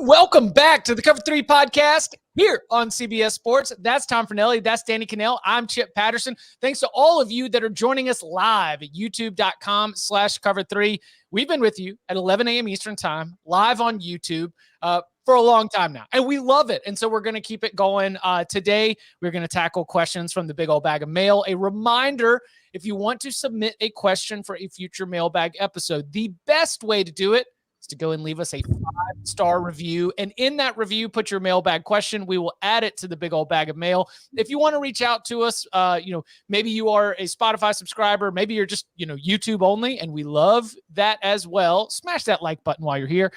Welcome back to the Cover 3 podcast here on CBS Sports. That's Tom Fornelli. That's Danny Cannell. I'm Chip Patterson. Thanks to all of you that are joining us live at youtube.com/cover3. We've been with you at 11 a.m. Eastern time, live on YouTube for a long time now, and we love it. And so we're going to keep it going. Today, we're going to tackle questions from the big old bag of mail. A reminder, if you want to submit a question for a future mailbag episode, the best way to do it is to go and leave us a 5-star review. And in that review, put your mailbag question. We will add it to the big old bag of mail. If you want to reach out to us, maybe you are a Spotify subscriber, maybe you're just, YouTube only, and we love that as well. Smash that like button while you're here.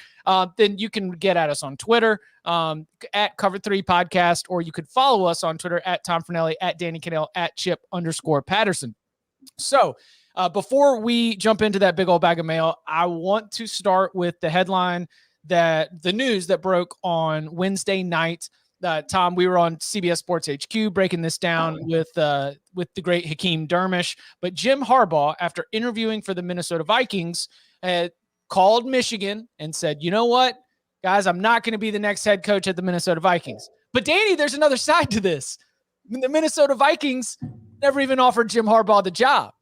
Then you can get at us on Twitter at Cover3 Podcast, or you could follow us on Twitter at Tom Fornelli, at Danny Cannell, at Chip_Patterson. So, before we jump into that big old bag of mail, I want to start with the headline the news that broke on Wednesday night. Tom, we were on CBS Sports HQ breaking this down with the great Hakeem Dermish. But Jim Harbaugh, after interviewing for the Minnesota Vikings, called Michigan and said, "You know what, guys, I'm not going to be the next head coach at the Minnesota Vikings." But Danny, there's another side to this. The Minnesota Vikings never even offered Jim Harbaugh the job.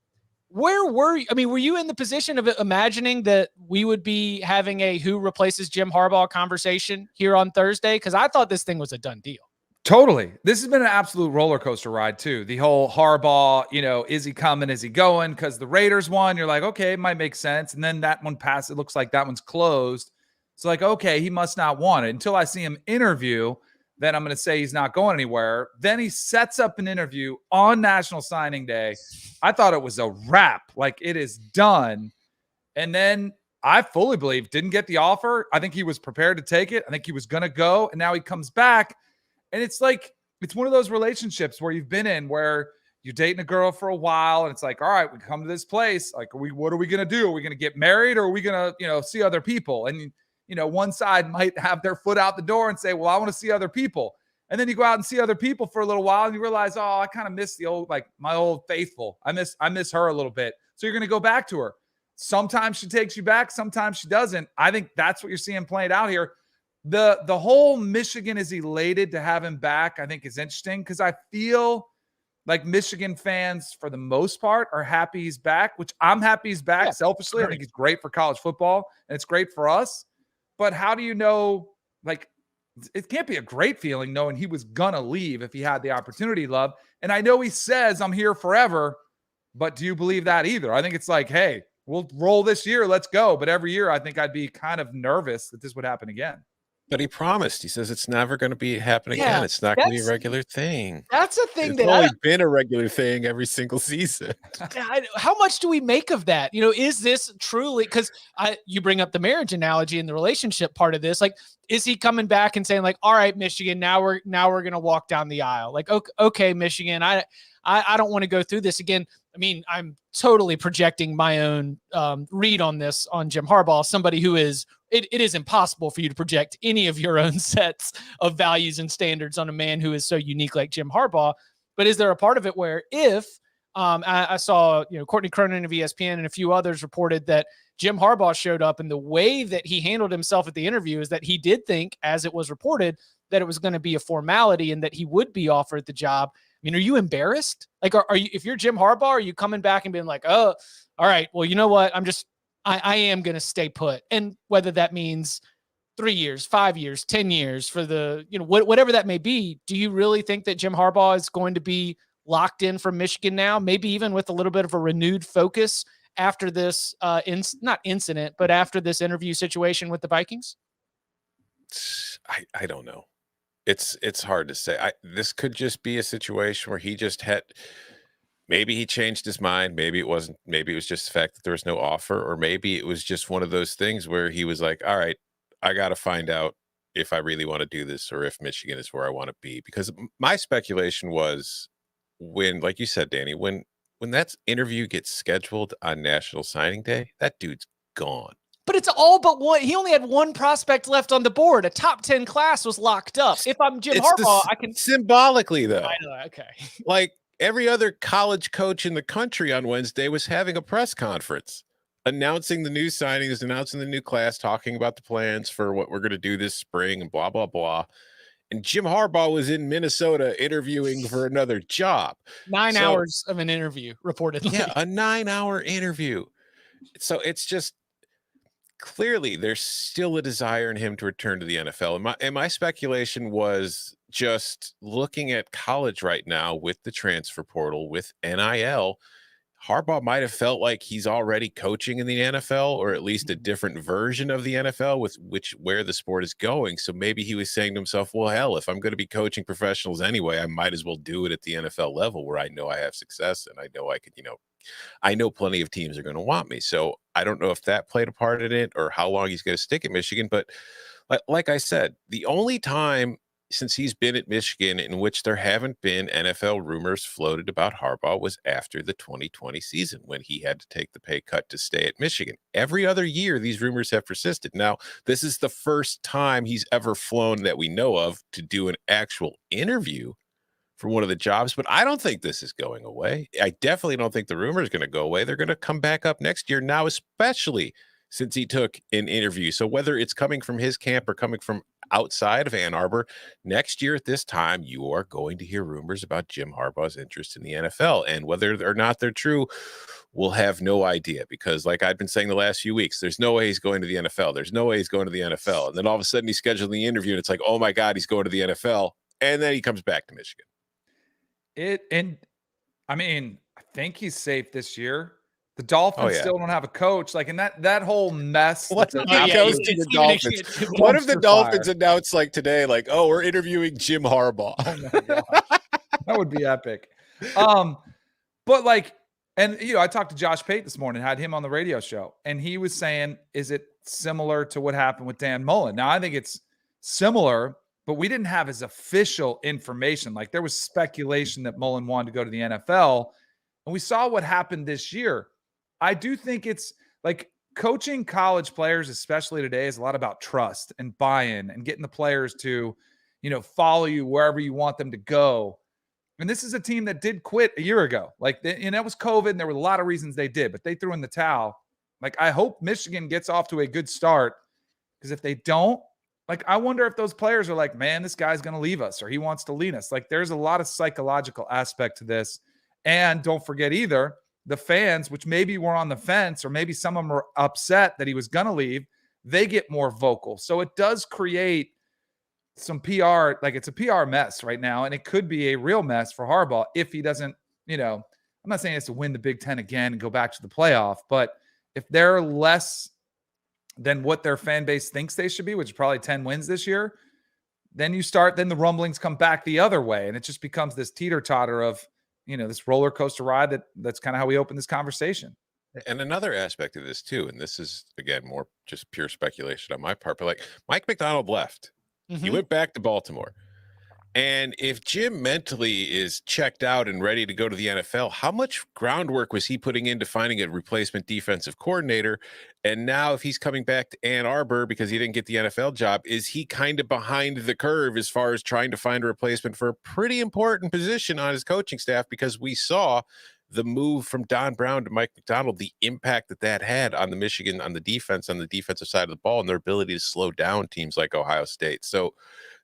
Where were you? I mean, were you in the position of imagining that we would be having a who replaces Jim Harbaugh conversation here on Thursday? Because I thought this thing was a done deal. Totally. This has been an absolute roller coaster ride too. The whole Harbaugh, is he coming? Is he going? Because the Raiders won. You're like, okay, it might make sense. And then that one passed. It looks like that one's closed. It's like, okay, he must not want it. Until I see him interview, then I'm going to say he's not going anywhere. Then he sets up an interview on National Signing Day. I thought it was a wrap, like it is done. And then I fully believe didn't get the offer. I think he was prepared to take it. I think he was going to go. And now he comes back. And it's like, it's one of those relationships where you've been in where you're dating a girl for a while. And it's like, all right, we come to this place. Like, what are we going to do? Are we going to get married, or are we going to, see other people? And one side might have their foot out the door and say, well, I want to see other people. And then you go out and see other people for a little while and you realize, oh, I kind of miss the old, like my old faithful. I miss her a little bit. So you're going to go back to her. Sometimes she takes you back. Sometimes she doesn't. I think that's what you're seeing played out here. The whole Michigan is elated to have him back, I think is interesting, because I feel like Michigan fans, for the most part, are happy he's back, which I'm happy he's back. Yeah, selfishly. I think he's great for college football and it's great for us. But how do you know, like, it can't be a great feeling knowing he was going to leave if he had the opportunity, love. And I know he says, I'm here forever, but do you believe that either? I think it's like, hey, we'll roll this year. Let's go. But every year, I think I'd be kind of nervous that this would happen again. But he promised. He says it's never going to happen again. It's not going to be a regular thing. That's a thing it's only been a regular thing every single season. How much do we make of that? Is this truly, because you bring up the marriage analogy and the relationship part of this. Like, is he coming back and saying, like, all right, Michigan, now we're going to walk down the aisle? Like, okay, Michigan, I don't want to go through this again. I mean, I'm totally projecting my own read on this on Jim Harbaugh, somebody who is, it is impossible for you to project any of your own sets of values and standards on a man who is so unique like Jim Harbaugh. But is there a part of it where if I saw, Courtney Cronin of ESPN and a few others reported that Jim Harbaugh showed up, and the way that he handled himself at the interview is that he did think, as it was reported, that it was going to be a formality and that he would be offered the job. I mean, are you embarrassed? Like, are you, if you're Jim Harbaugh, are you coming back and being like, oh, all right, well, you know what? I am going to stay put. And whether that means 3 years, 5 years, 10 years for the, whatever that may be, do you really think that Jim Harbaugh is going to be locked in from Michigan now, maybe even with a little bit of a renewed focus after this, not incident, but after this interview situation with the Vikings? I don't know. It's hard to say. This could just be a situation where he just maybe he changed his mind. Maybe it wasn't. Maybe it was just the fact that there was no offer, or maybe it was just one of those things where he was like, all right, I got to find out if I really want to do this or if Michigan is where I want to be. Because my speculation was when, like you said, Danny, when that interview gets scheduled on National Signing Day, that dude's gone. But it's all but one. He only had one prospect left on the board. A top 10 class was locked up. If I'm Jim Harbaugh, I can symbolically though. I know, okay. Like every other college coach in the country on Wednesday was having a press conference. announcing the new signings, announcing the new class, talking about the plans for what we're going to do this spring and blah, blah, blah. And Jim Harbaugh was in Minnesota interviewing for another job. 9 So, hours of an interview, reportedly. yeah, a 9-hour interview. So it's just clearly there's still a desire in him to return to the NFL. And my speculation was just looking at college right now with the transfer portal, with NIL. Harbaugh might have felt like he's already coaching in the NFL, or at least a different version of the NFL with where the sport is going. So maybe he was saying to himself, well, hell, if I'm going to be coaching professionals anyway, I might as well do it at the NFL level where I know I have success and I know I could, I know plenty of teams are going to want me. So I don't know if that played a part in it or how long he's going to stick at Michigan. But like I said, the only time since he's been at Michigan in which there haven't been NFL rumors floated about Harbaugh was after the 2020 season when he had to take the pay cut to stay at Michigan. Every other year, these rumors have persisted. Now, this is the first time he's ever flown that we know of to do an actual interview for one of the jobs, but I don't think this is going away. I definitely don't think the rumor is going to go away. They're going to come back up next year now, especially since he took an interview. So whether it's coming from his camp or coming from outside of Ann Arbor, next year at this time, you are going to hear rumors about Jim Harbaugh's interest in the NFL. And whether or not they're true, we'll have no idea because like I've been saying the last few weeks, there's no way he's going to the NFL. There's no way he's going to the NFL. And then all of a sudden he's scheduling the interview and it's like, oh my God, he's going to the NFL. And then he comes back to Michigan. I think he's safe this year. The Dolphins still don't have a coach. Like, and that whole mess. What if the Dolphins? What if the Dolphins announced like today, like, oh, we're interviewing Jim Harbaugh? Oh my gosh. That would be epic. But like, and I talked to Josh Pate this morning, had him on the radio show, and he was saying, is it similar to what happened with Dan Mullen? Now, I think it's similar, but we didn't have his official information. Like there was speculation that Mullen wanted to go to the NFL, and we saw what happened this year. I do think it's like coaching college players, especially today, is a lot about trust and buy-in and getting the players to, follow you wherever you want them to go. And this is a team that did quit a year ago. Like, that was COVID, and there were a lot of reasons they did, but they threw in the towel. Like, I hope Michigan gets off to a good start, because if they don't, like, I wonder if those players are like, man, this guy's going to leave us or he wants to lead us. Like, there's a lot of psychological aspect to this. And don't forget either, the fans, which maybe were on the fence or maybe some of them were upset that he was going to leave, they get more vocal. So it does create some PR, like it's a PR mess right now. And it could be a real mess for Harbaugh if he doesn't, I'm not saying it's to win the Big Ten again and go back to the playoff, but if they're less than what their fan base thinks they should be, which is probably 10 wins this year, then the rumblings come back the other way. And it just becomes this teeter-totter of, this roller coaster ride that's kind of how we open this conversation. And another aspect of this too, and this is again more just pure speculation on my part, but like Mike McDonald left. He went back to Baltimore. And if Jim mentally is checked out and ready to go to the NFL, how much groundwork was he putting into finding a replacement defensive coordinator? And now if he's coming back to Ann Arbor because he didn't get the NFL job, is he kind of behind the curve as far as trying to find a replacement for a pretty important position on his coaching staff? Because we saw the move from Don Brown to Mike McDonald, the impact that had on the Michigan, on the defensive side of the ball, and their ability to slow down teams like Ohio State. So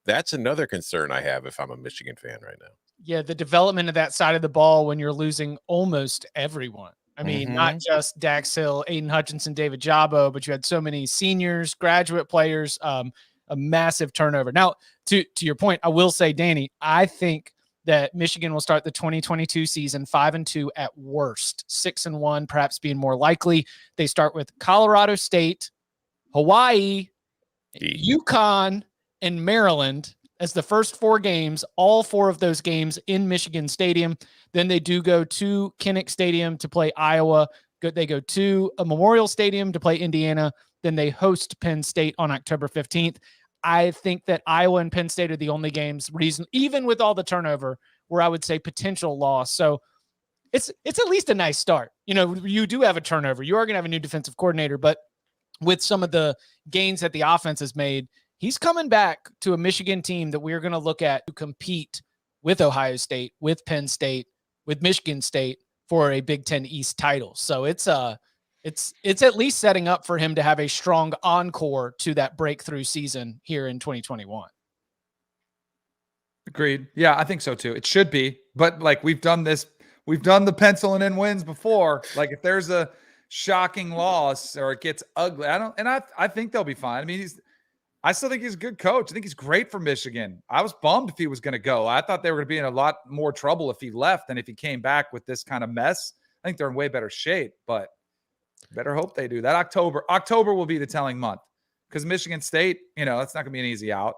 that's another concern I have if I'm a Michigan fan right now. Yeah, the development of that side of the ball when you're losing almost everyone. I mean, not just Dax Hill, Aiden Hutchinson, David Jabo, but you had so many seniors, graduate players, a massive turnover. Now, to your point, I will say, Danny, I think that Michigan will start the 2022 season 5-2 at worst, 6-1, perhaps being more likely. They start with Colorado State, Hawaii, UConn, and Maryland as the first 4 games, all 4 of those games in Michigan Stadium. Then they do go to Kinnick Stadium to play Iowa. They go to a Memorial Stadium to play Indiana. Then they host Penn State on October 15th. I think that Iowa and Penn State are the only games, even with all the turnover, where I would say potential loss. So it's at least a nice start. You do have a turnover. You are going to have a new defensive coordinator, but with some of the gains that the offense has made, he's coming back to a Michigan team that we're going to look at to compete with Ohio State, with Penn State, with Michigan State for a Big Ten East title. So it's it's at least setting up for him to have a strong encore to that breakthrough season here in 2021. Agreed. Yeah, I think so too. It should be, but like we've done the penciling in wins before. Like if there's a shocking loss or it gets ugly, I think they'll be fine. I mean, I still think he's a good coach. I think he's great for Michigan. I was bummed if he was going to go. I thought they were going to be in a lot more trouble if he left than if he came back with this kind of mess. I think they're in way better shape, but better hope they do that. October will be the telling month because Michigan State, it's not going to be an easy out.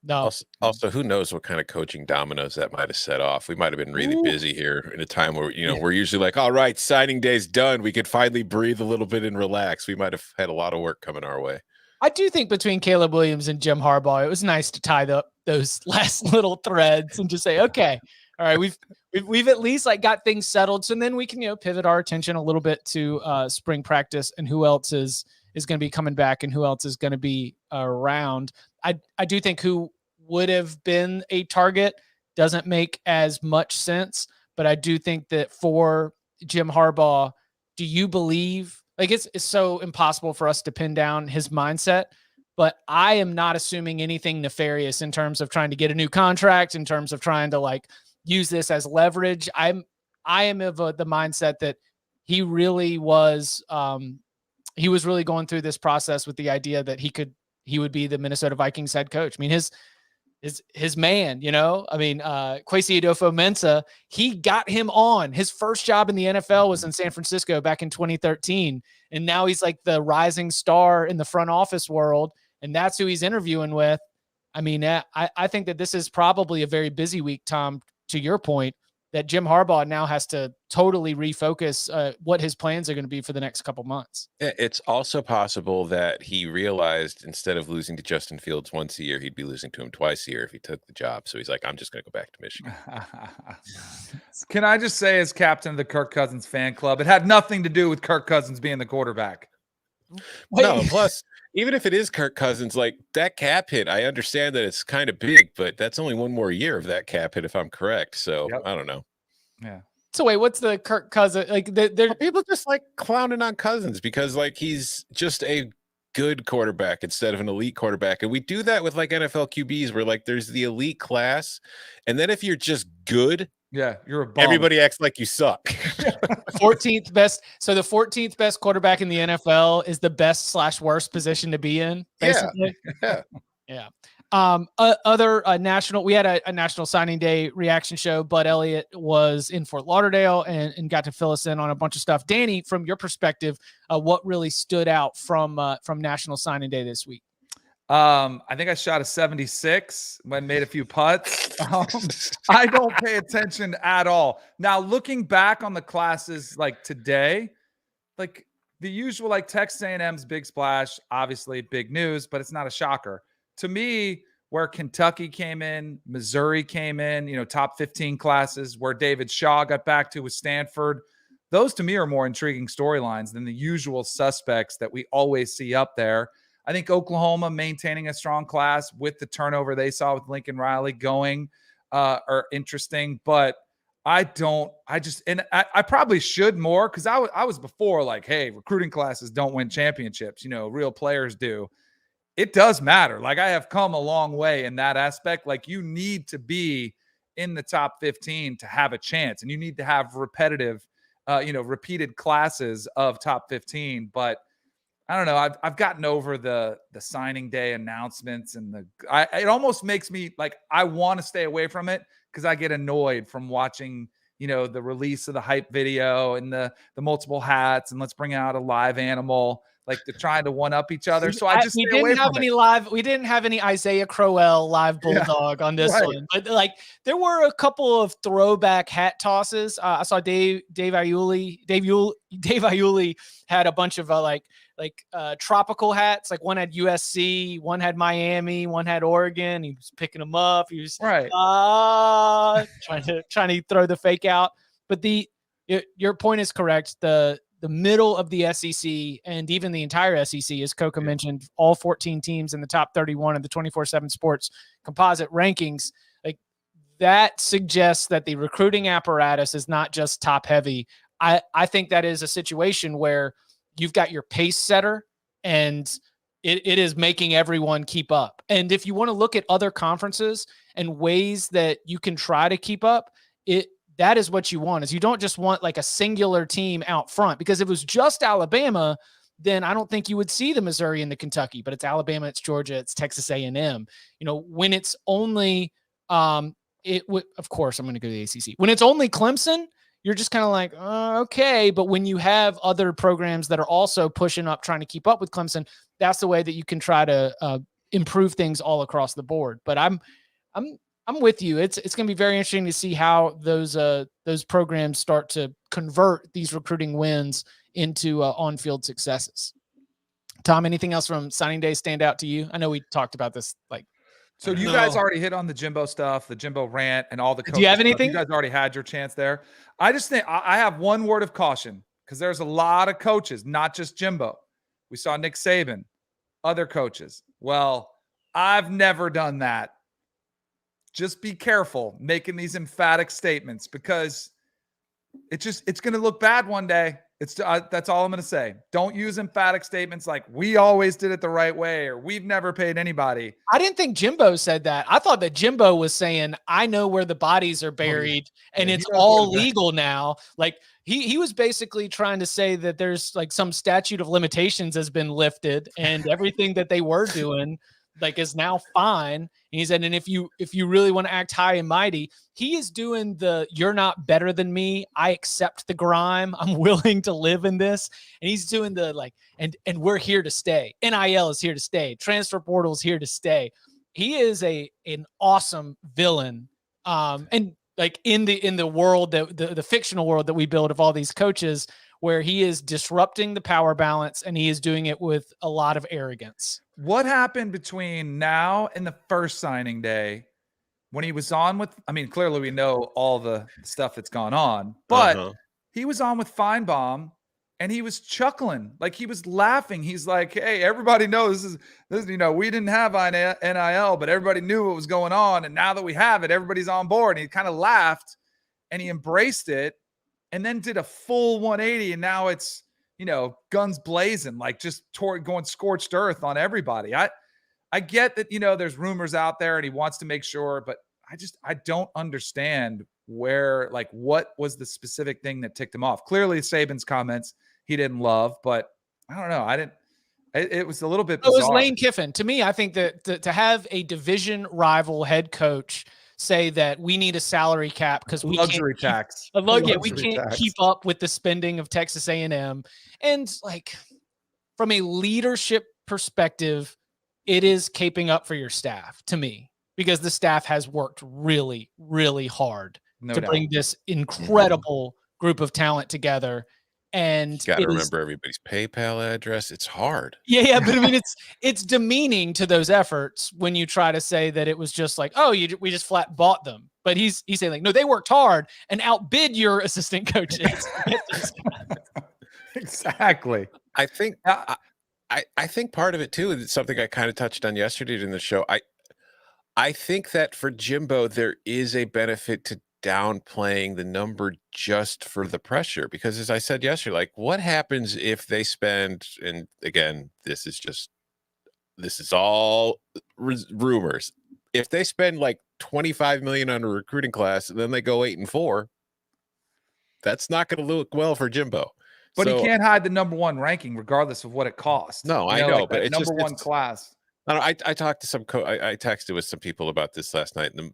No. Also, who knows what kind of coaching dominoes that might have set off. We might have been really busy here in a time where, we're usually like, all right, signing day's done. We could finally breathe a little bit and relax. We might have had a lot of work coming our way. I do think between Caleb Williams and Jim Harbaugh, it was nice to tie those last little threads and just say, okay, all right, we've at least like got things settled. So then we can, pivot our attention a little bit to spring practice and who else is going to be coming back and who else is going to be around. I do think who would have been a target doesn't make as much sense, but I do think that for Jim Harbaugh, do you believe like it's so impossible for us to pin down his mindset, but I am not assuming anything nefarious in terms of trying to get a new contract, in terms of trying to like use this as leverage. I am of the mindset that he really was, he was really going through this process with the idea that he would be the Minnesota Vikings head coach. I mean, his man, Kwesi Adolfo-Mensah, he got him on. His first job in the NFL was in San Francisco back in 2013. And now he's like the rising star in the front office world. And that's who he's interviewing with. I mean, I think that this is probably a very busy week, Tom, to your point, that Jim Harbaugh now has to totally refocus what his plans are going to be for the next couple months. It's also possible that he realized instead of losing to Justin Fields once a year, he'd be losing to him twice a year if he took the job. So he's like, I'm just going to go back to Michigan. Can I just say, as captain of the Kirk Cousins fan club, it had nothing to do with Kirk Cousins being the quarterback. No, plus, even if it is Kirk Cousins, like that cap hit, I understand that it's kind of big, but that's only one more year of that cap hit, if I'm correct. So I don't know. Yeah. So wait, what's the Kirk Cousins? Like people just like clowning on Cousins because like he's just a good quarterback instead of an elite quarterback. And we do that with like NFL QBs where like there's the elite class. And then if you're just good, yeah, you're a bum. Everybody acts like you suck. 14th best. So the 14th best quarterback in the NFL is the best / worst position to be in. Basically. Yeah. Other national, we had a national signing day reaction show. Bud Elliott was in Fort Lauderdale and got to fill us in on a bunch of stuff. Danny, from your perspective, what really stood out from National Signing Day this week? I think I shot a 76 when made a few putts. I don't pay attention at all. Now, looking back on the classes like today, like the usual, like Texas A&M's big splash, obviously big news, but it's not a shocker. To me, where Kentucky came in, Missouri came in, top 15 classes, where David Shaw got back to with Stanford, those to me are more intriguing storylines than the usual suspects that we always see up there. I think Oklahoma maintaining a strong class with the turnover they saw with Lincoln Riley going are interesting, but I probably should more because I was before like, hey, recruiting classes don't win championships, real players do. It does matter. Like I have come a long way in that aspect. Like you need to be in the top 15 to have a chance, and you need to have repetitive, repeated classes of top 15, but I don't know. I've gotten over the signing day announcements and it almost makes me like I want to stay away from it because I get annoyed from watching, the release of the hype video and the multiple hats and let's bring out a live animal, like they're trying to one up each other. So I just we didn't have any Isaiah Crowell live bulldog on this one, but like there were a couple of throwback hat tosses. I saw Dave Iuli had a bunch of tropical hats. Like one had USC, one had Miami, one had Oregon. He was picking them up. He was trying to throw the fake out. But your point is correct. The middle of the SEC and even the entire SEC, as Coca mentioned, all 14 teams in the top 31 of the 24/7 Sports composite rankings, like that suggests that the recruiting apparatus is not just top heavy. I think that is a situation where you've got your pace setter, and it is making everyone keep up. And if you want to look at other conferences and ways that you can try to keep up, that is what you want. Is you don't just want like a singular team out front, because if it was just Alabama, then I don't think you would see the Missouri and the Kentucky, but it's Alabama, it's Georgia, it's Texas A&M. When it's only, of course I'm going to go to the ACC. When it's only Clemson, you're just kind of like, okay. But when you have other programs that are also pushing up, trying to keep up with Clemson, that's the way that you can try to improve things all across the board. But I'm with you. It's going to be very interesting to see how those programs start to convert these recruiting wins into on-field successes. Tom, anything else from signing day stand out to you? I know we talked about this So you guys already hit on the Jimbo stuff, the Jimbo rant, and all the coaches. Do you have anything? You guys already had your chance there. I just think I have one word of caution, because there's a lot of coaches, not just Jimbo. We saw Nick Saban, other coaches. Well, I've never done that. Just be careful making these emphatic statements, because it's going to look bad one day. That's all I'm going to say. Don't use emphatic statements like we always did it the right way, or we've never paid anybody. I didn't think Jimbo said that. I thought that Jimbo was saying, I know where the bodies are buried, and it's all legal now. Like he was basically trying to say that there's like some statute of limitations has been lifted, and everything that they were doing is now fine. And he said, and if you really want to act high and mighty, he is doing you're not better than me. I accept the grime. I'm willing to live in this. And he's doing and we're here to stay. NIL is here to stay. Transfer portal is here to stay. He is an awesome villain. And in the world, the fictional world that we build of all these coaches, where he is disrupting the power balance, and he is doing it with a lot of arrogance. What happened between now and the first signing day when he was on with, clearly we know all the stuff that's gone on, but he was on with Feinbaum and he was chuckling, like he was laughing. He's like, hey, everybody knows this, we didn't have NIL, but everybody knew what was going on. And now that we have it, everybody's on board. And he kind of laughed and he embraced it, and then did a full 180. And now it's, guns blazing, just going scorched earth on everybody. I get that, there's rumors out there and he wants to make sure, but I don't understand what was the specific thing that ticked him off. Clearly Saban's comments he didn't love, but I don't know. It was a little bit bizarre. It was Lane Kiffin. To me, I think that to have a division rival head coach say that we need a salary cap because we luxury tax. We can't keep up with the spending of Texas A&M. And from a leadership perspective, it is caping up for your staff, to me, because the staff has worked really, really hard to bring this incredible group of talent together. And you got to remember everybody's PayPal address. It's hard. Yeah. But it's demeaning to those efforts when you try to say that it was just we just flat bought them. But he's saying no, they worked hard and outbid your assistant coaches. Exactly. I think I think part of it too is something I kind of touched on yesterday in the show. I think that for Jimbo, there is a benefit to downplaying the number just for the pressure, because as I said yesterday, what happens if they spend, and again, this is all rumors, if they spend $25 million on a recruiting class and then they go 8-4, that's not going to look well for Jimbo. But he can't hide the number one ranking regardless of what it costs. No, I know, but it's number one class. I talked to I texted with some people about this last night, and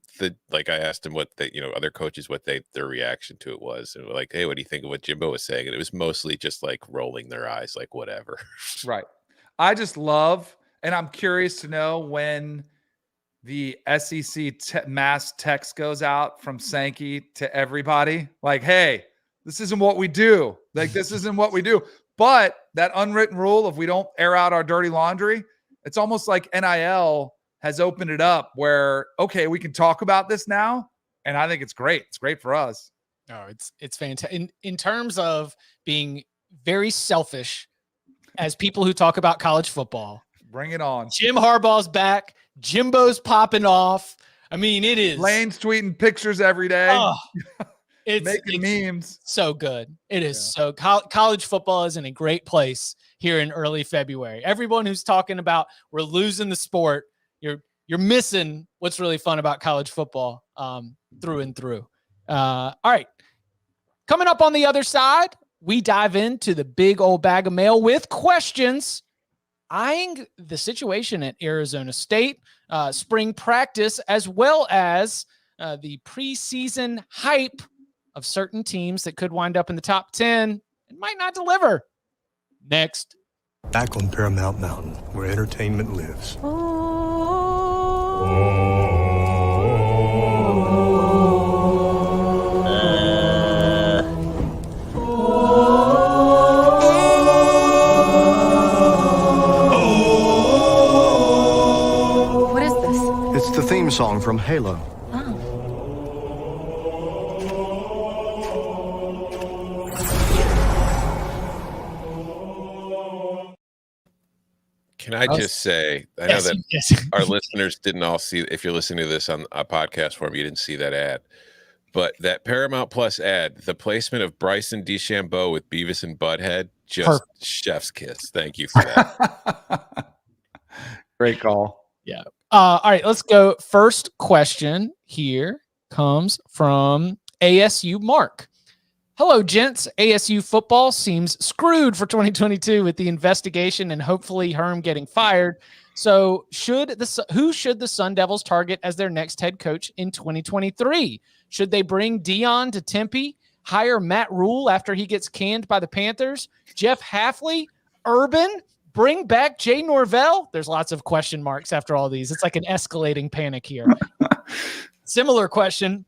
I asked them what other coaches, what their reaction to it was, and hey, what do you think of what Jimbo was saying? And it was mostly just rolling their eyes, whatever. Right. I just love, and I'm curious to know when the SEC mass text goes out from Sankey to everybody, hey, this isn't what we do. This isn't what we do. But that unwritten rule of we don't air out our dirty laundry, it's almost like NIL has opened it up where, okay, we can talk about this now. And I think it's great. It's great for us. Oh, it's fantastic. In terms of being very selfish as people who talk about college football. Bring it on. Jim Harbaugh's back. Jimbo's popping off. It is. Lane's tweeting pictures every day. It's memes. So good. It is so college football is in a great place here in early February. Everyone who's talking about we're losing the sport, you're missing what's really fun about college football through and through. All right. Coming up on the other side, we dive into the big old bag of mail with questions eyeing the situation at Arizona State, spring practice, as well as the preseason hype of certain teams that could wind up in the top 10 and might not deliver. Next. Back on Paramount Mountain, where entertainment lives. What is this? It's the theme song from Halo. Can I just say, I know that our listeners didn't all see, if you're listening to this on a podcast form, you didn't see that ad, but that Paramount Plus ad, the placement of Bryson DeChambeau with Beavis and Butthead, just chef's kiss. Thank you for that. Great call. Yeah. All right, let's go. First question here comes from ASU Mark. Hello, gents. ASU football seems screwed for 2022 with the investigation and hopefully Herm getting fired. So who should the Sun Devils target as their next head coach in 2023? Should they bring Dion to Tempe, hire Matt Rule after he gets canned by the Panthers, Jeff Hafley, Urban, bring back Jay Norvell? There's lots of question marks after all these. It's like an escalating panic here. Similar question.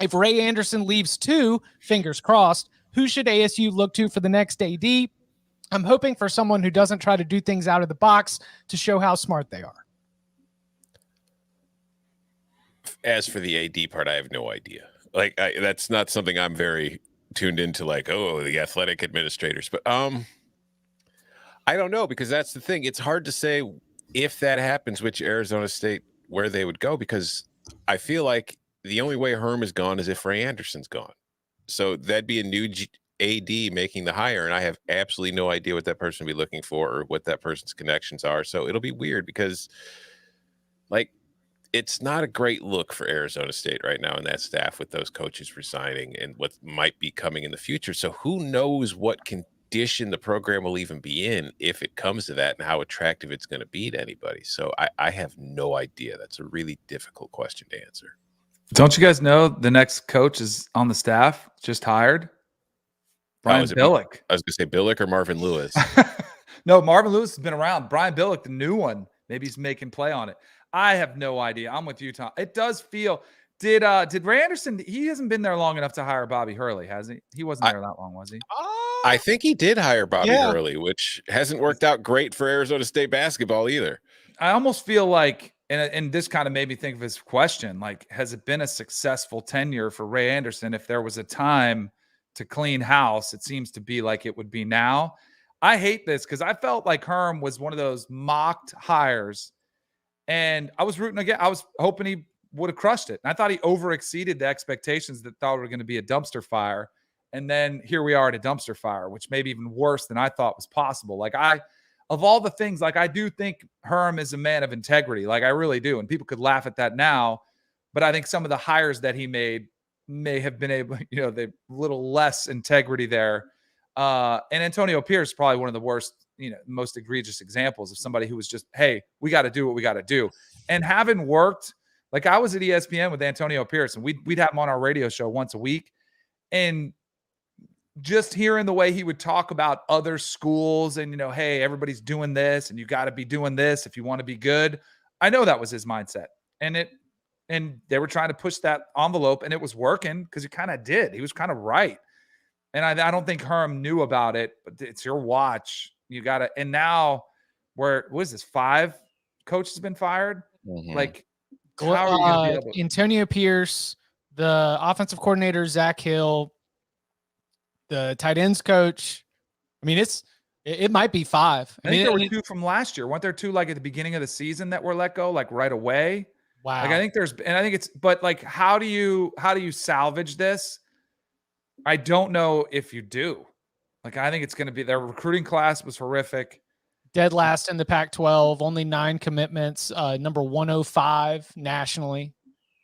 If Ray Anderson leaves too, fingers crossed, who should ASU look to for the next AD? I'm hoping for someone who doesn't try to do things out of the box to show how smart they are. As for the AD part, I have no idea. Like, that's not something I'm very tuned into, like, oh, the athletic administrators. But I don't know, because that's the thing. It's hard to say if that happens, which Arizona State, where they would go, because I feel like the only way Herm is gone is if Ray Anderson's gone. So that'd be a new AD making the hire, and I have absolutely no idea what that person would be looking for or what that person's connections are. So it'll be weird because, like, it's not a great look for Arizona State right now and that staff with those coaches resigning and what might be coming in the future. So who knows what condition the program will even be in if it comes to that and how attractive it's going to be to anybody. So I have no idea. That's a really difficult question to answer. Don't you guys know the next coach is on the staff, just hired? Brian Billick. I was going to say Billick or Marvin Lewis. No, Marvin Lewis has been around. Brian Billick, the new one, maybe he's making play on it. I have no idea. I'm with you, Tom. It does feel. Did Ray Anderson? He hasn't been there long enough to hire Bobby Hurley, has he? He wasn't there that long, was he? I think he did hire Bobby Hurley, which hasn't worked out great for Arizona State basketball either. I almost feel like, and this kind of made me think of his question, like, has it been a successful tenure for Ray Anderson? If there was a time to clean house, it seems to be like it would be now. I hate this because I felt like Herm was one of those mocked hires, and I was rooting again. I was hoping he would have crushed it. And I thought he overexceeded the expectations that thought were going to be a dumpster fire. And then here we are at a dumpster fire, which may be even worse than I thought was possible. Like, of all the things, like, I do think Herm is a man of integrity. Like, I really do. And people could laugh at that now, but I think some of the hires that he made may have been able, they're a little less integrity there. And Antonio Pierce is probably one of the worst, most egregious examples of somebody who was just, hey, we got to do what we got to do. And having worked, like, I was at ESPN with Antonio Pierce, and we'd have him on our radio show once a week. And just hearing the way he would talk about other schools and, hey, everybody's doing this and you got to be doing this if you want to be good. I know that was his mindset. And they were trying to push that envelope, and it was working because he kind of did. He was kind of right. And I don't think Herm knew about it, but it's your watch. You got to, and now what is this? 5 coaches have been fired. Mm-hmm. Like, how are you going to be able to? Antonio Pierce, the offensive coordinator, Zach Hill, the tight ends coach. I mean, it might be 5. I think there were 2 from last year. Weren't there 2 like at the beginning of the season that were let go, like right away? Wow. Like, I think but like, how do you salvage this? I don't know if you do. Like, I think it's going to be, their recruiting class was horrific. Dead last in the Pac-12, only 9 commitments, number 105 nationally.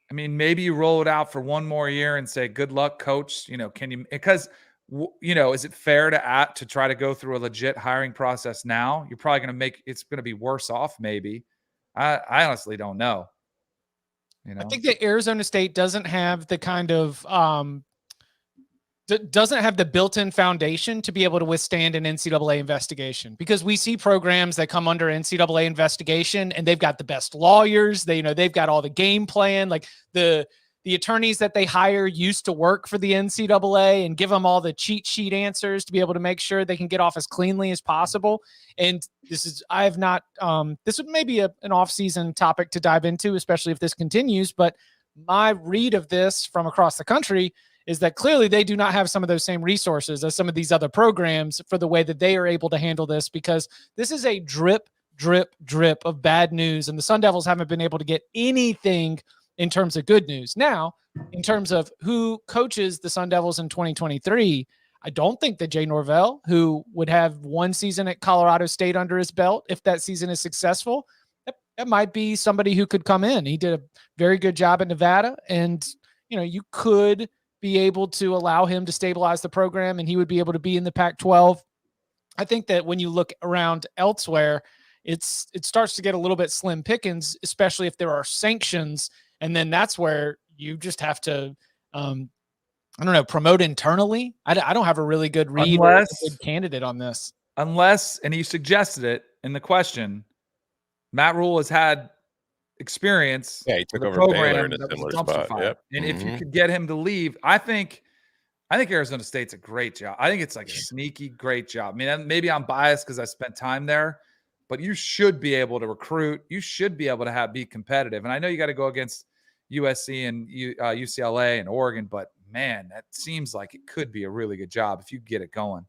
I mean, maybe you roll it out for one more year and say, good luck, coach. Can you, because, is it fair to try to go through a legit hiring process now? You're probably going to it's going to be worse off. Maybe. I honestly don't know. I think that Arizona State doesn't have the kind of, doesn't have the built-in foundation to be able to withstand an NCAA investigation, because we see programs that come under NCAA investigation and they've got the best lawyers. They've got all the game plan. Like the attorneys that they hire used to work for the NCAA and give them all the cheat sheet answers to be able to make sure they can get off as cleanly as possible. And this would maybe an off-season topic to dive into, especially if this continues. But my read of this from across the country is that clearly they do not have some of those same resources as some of these other programs for the way that they are able to handle this, because this is a drip, drip, drip of bad news. And the Sun Devils haven't been able to get anything in terms of good news. Now, in terms of who coaches the Sun Devils in 2023, I don't think that Jay Norvell, who would have one season at Colorado State under his belt, if that season is successful, that might be somebody who could come in. He did a very good job in Nevada, and you could be able to allow him to stabilize the program and he would be able to be in the Pac-12. I think that when you look around elsewhere, it starts to get a little bit slim pickings, especially if there are sanctions. And then that's where you just have to, promote internally. I don't have a really good read or a good candidate on this. Unless, and you suggested it in the question, Matt Rule has had experience. Yeah, he took over Baylor in a similar spot. Yep. And if you could get him to leave, I think Arizona State's a great job. I think it's like a sneaky great job. I mean, maybe I'm biased because I spent time there, but you should be able to recruit. You should be able to be competitive. And I know you got to go against USC and UCLA and Oregon, but man, that seems like it could be a really good job if you get it going.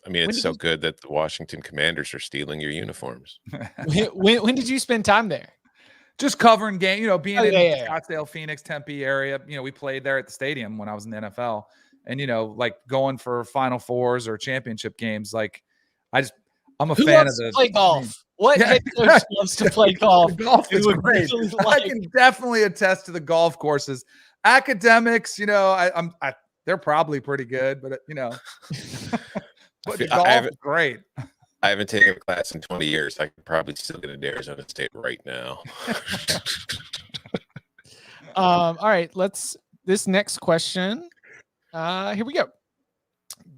I mean, it's so good that the Washington Commanders are stealing your uniforms. When did you spend time there? Just covering game, being in the Scottsdale, Phoenix, Tempe area. We played there at the stadium when I was in the NFL, and like going for Final Fours or championship games. Like, I'm a fan of the play golf. What head coach loves to play golf? Golf is great. I can definitely attest to the golf courses. Academics, they're probably pretty good, but but the golf is great. I haven't taken a class in 20 years. I could probably still get into Arizona State right now. All right, this next question. Here we go.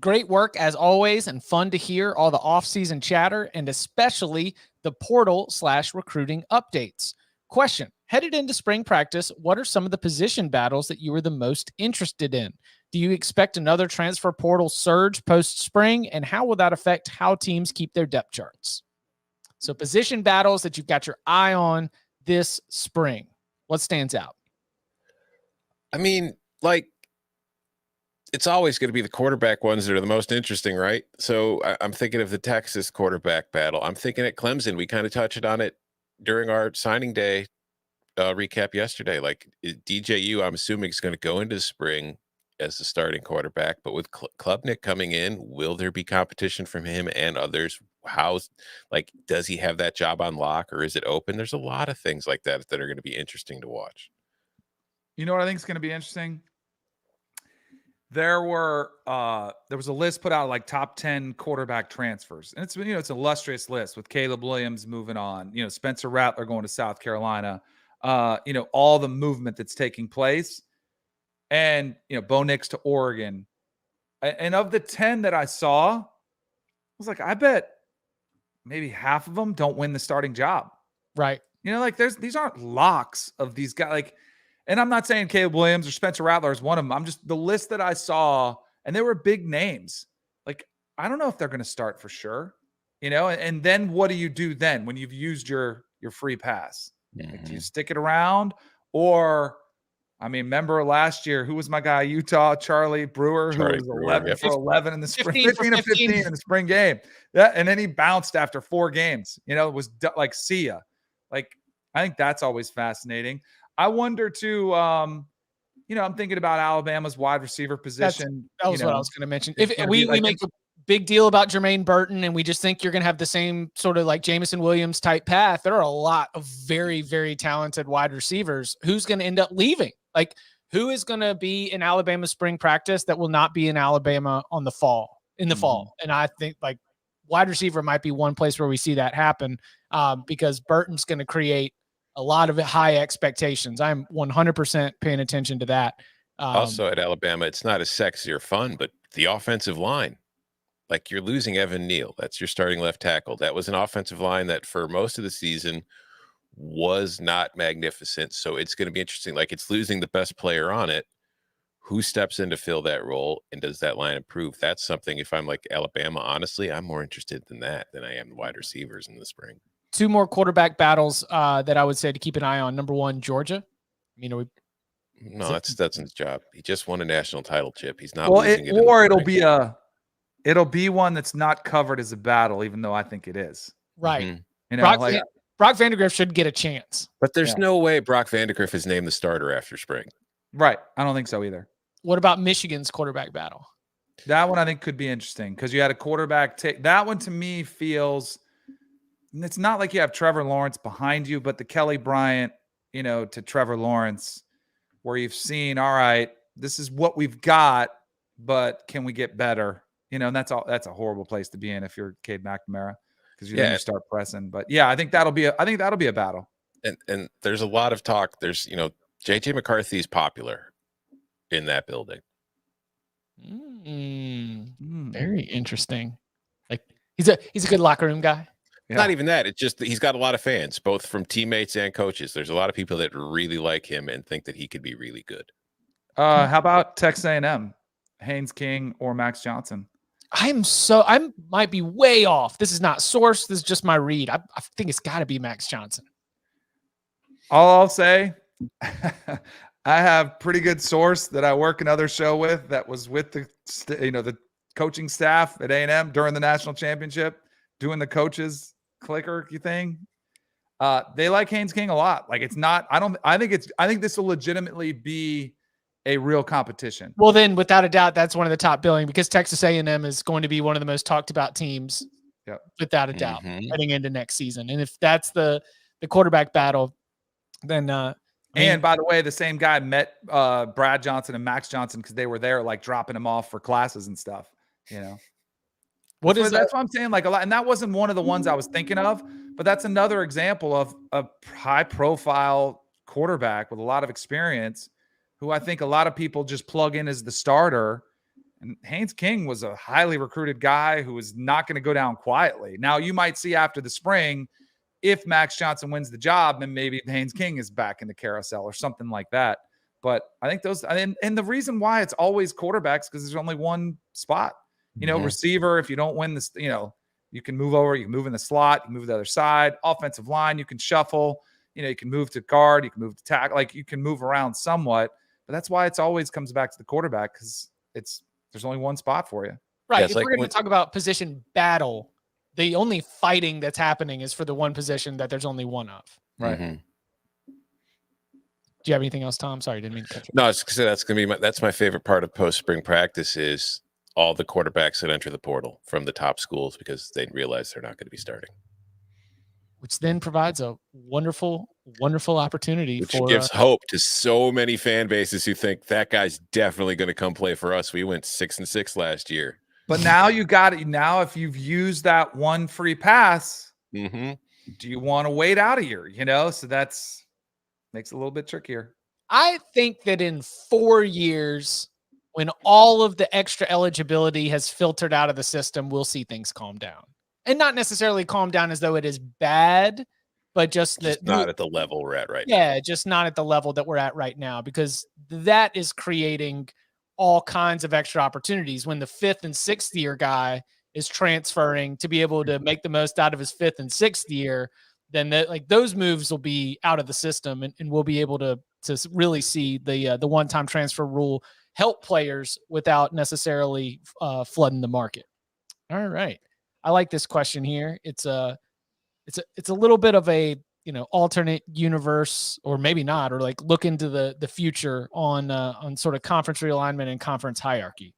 Great work as always, and fun to hear all the off-season chatter and especially the portal/recruiting updates. Question: headed into spring practice, what are some of the position battles that you were the most interested in? Do you expect another transfer portal surge post-spring, and how will that affect how teams keep their depth charts? So position battles that you've got your eye on this spring. What stands out? I mean, it's always going to be the quarterback ones that are the most interesting, right? So I'm thinking of the Texas quarterback battle. I'm thinking at Clemson. We kind of touched on it during our signing day recap yesterday. Like DJU, I'm assuming is going to go into the spring as the starting quarterback, but with Klubnik coming in, will there be competition from him and others? Does he have that job on lock, or is it open? There's a lot of things like that are going to be interesting to watch. You know what I think is going to be interesting? There was a list put out, like top 10 quarterback transfers, and it's an illustrious list with Caleb Williams moving on, Spencer Rattler going to South Carolina, all the movement that's taking place. And, Bo Nix to Oregon. And of the 10 that I saw, I was like, I bet maybe half of them don't win the starting job. Right. These aren't locks of these guys. And I'm not saying Caleb Williams or Spencer Rattler is one of them. I'm just the list that I saw, and they were big names. I don't know if they're going to start for sure, and then what do you do then when you've used your free pass? Do you stick it around, or remember last year, who was my guy, Utah, Charlie Brewer, who was 11 for 11 in the spring, 15 of 15 in the spring game. Yeah, and then he bounced after 4 games. It was see ya. I think that's always fascinating. I wonder too, I'm thinking about Alabama's wide receiver position. That was what I was going to mention. it's If gonna we be, make a big deal about Jermaine Burton and we just think you're going to have the same sort of like Jameson Williams type path, there are a lot of very, very talented wide receivers. Who's going to end up leaving? Like, who is going to be in Alabama spring practice that will not be in Alabama in the fall? And I think like wide receiver might be one place where we see that happen because Burton's going to create a lot of high expectations. I'm 100% paying attention to that. Also at Alabama, it's not as sexy or fun, but the offensive line, like you're losing Evan Neal. That's your starting left tackle. That was an offensive line that for most of the season was not magnificent. So it's going to be interesting. Like it's losing the best player on it. Who steps in to fill that role, and does that line improve? That's something, if I'm like Alabama, honestly, I'm more interested in that than I am the wide receivers in the spring. Two more quarterback battles that I would say to keep an eye on. Number one, Georgia. No, that's Stetson's job. He just won a national title, Chip. He's not losing it. Or it'll be one that's not covered as a battle, even though I think it is. Right. Mm-hmm. Brock Vandagriff should get a chance. But there's no way Brock Vandagriff is named the starter after spring. Right. I don't think so either. What about Michigan's quarterback battle? That one I think could be interesting because you had a quarterback take. That one to me feels, it's not like you have Trevor Lawrence behind you, but the Kelly Bryant, to Trevor Lawrence, where you've seen, all right, this is what we've got, but can we get better? And that's a horrible place to be in if you're Cade McNamara because then you start pressing. But yeah, I think that'll be a battle. And there's a lot of talk. There's JJ McCarthy is popular in that building. Very interesting. Like he's a good locker room guy. Yeah. Not even that. It's just that he's got a lot of fans, both from teammates and coaches. There's a lot of people that really like him and think that he could be really good. How about Texas A&M, Haynes King or Max Johnson? I might be way off. This is not source. This is just my read. I think it's got to be Max Johnson. All I'll say, I have pretty good source that I work another show with that was with the coaching staff at A&M during the national championship, doing the coaches clicker thing. They like Haynes King a lot. Like it's not. I think this will legitimately be a real competition. Well, then, without a doubt, that's one of the top billing because Texas A&M is going to be one of the most talked about teams, without a doubt, heading into next season. And if that's the quarterback battle, then and by the way, the same guy met Brad Johnson and Max Johnson because they were there, like dropping him off for classes and stuff. That's what I'm saying. Like a lot, and that wasn't one of the ones I was thinking of, but that's another example of a high-profile quarterback with a lot of experience, who I think a lot of people just plug in as the starter. And Haynes King was a highly recruited guy who was not going to go down quietly. Now you might see after the spring, if Max Johnson wins the job, then maybe Haynes King is back in the carousel or something like that. But I think and the reason why it's always quarterbacks because there's only one spot. Receiver, if you don't win this, you can move over, you can move in the slot, you can move to the other side. Offensive line, you can shuffle, you can move to guard, you can move to tackle, like you can move around somewhat. But that's why it's always comes back to the quarterback because there's only one spot for you. Right. If we're going to talk about position battle, the only fighting that's happening is for the one position that there's only one of. Right. Do you have anything else, Tom? Sorry, didn't mean to cut you. No, I was going to say that's my favorite part of post-spring practice is all the quarterbacks that enter the portal from the top schools because they realize they're not going to be starting. Which then provides a wonderful, wonderful opportunity Which gives hope to so many fan bases who think that guy's definitely going to come play for us. We went 6-6 last year. But now you got it. Now, if you've used that one free pass, do you want to wait out a year? So that's makes it a little bit trickier. I think that in 4 years, when all of the extra eligibility has filtered out of the system, we'll see things calm down. And not necessarily calm down as though it is bad, but just not at the level we're at right now. Yeah, just not at the level that we're at right now, because that is creating all kinds of extra opportunities when the 5th and 6th year guy is transferring to be able to make the most out of his 5th and 6th year. Then those moves will be out of the system, and we'll be able to really see the one-time transfer rule help players without necessarily flooding the market. All right. I like this question here. It's a little bit of a, alternate universe, or maybe not, or like look into the future on sort of conference realignment and conference hierarchy.